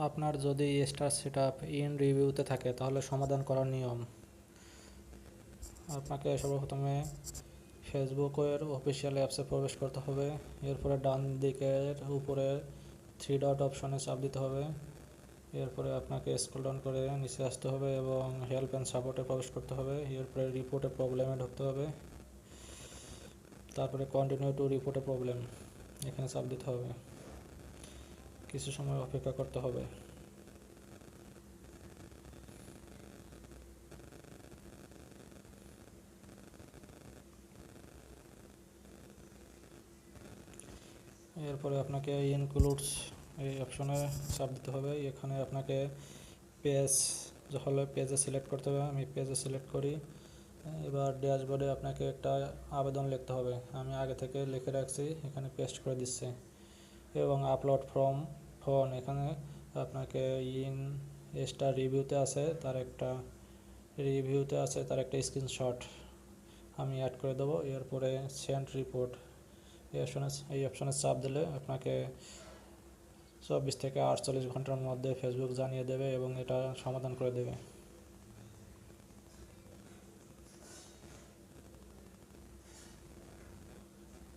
আপনার যদি star setup in রিভিউতে থাকে তাহলে সমাধান করার নিয়ম: আপনাকে সর্বপ্রথমে ফেসবুকের অফিসিয়াল অ্যাপসে প্রবেশ করতে হবে। এরপরে ডান দিকের উপরে থ্রি ডট অপশনে চাপ দিতে হবে। এরপরে আপনাকে স্ক্রল ডাউন করে নিচে আসতে হবে এবং হেল্প অ্যান্ড সাপোর্টে প্রবেশ করতে হবে। এরপরে রিপোর্টে প্রবলেমে ঢুকতে হবে। তারপরে কন্টিনিউ টু রিপোর্টে প্রবলেম, এখানে চাপ দিতে হবে। কিছু সময় অপেক্ষা করতে হবে। এরপরে আপনাকে ইনক্লুডস এই অপশনে চাপ দিতে হবে। এখানে আপনাকে পেজ হলে পেজে সিলেক্ট করতে হবে। আমি পেজে সিলেক্ট করি। এবার ড্যাশবোর্ডে আপনাকে একটা আবেদন লিখতে হবে। আমি আগে থেকে লিখে রাখছি, এখানে পেস্ট করে দিচ্ছি। এবং আপলোড ফ্রম ফোন, এখানে আপনাকে ইন স্টার রিভিউতে আছে তার একটা স্ক্রিনশট আমি অ্যাড করে দেবো। এরপরে সেন্ড রিপোর্ট এই অপশনে চাপ দিলে আপনাকে 24 থেকে 48 ঘন্টার মধ্যে ফেসবুক জানিয়ে দেবে এবং এটা সমাধান করে দেবে।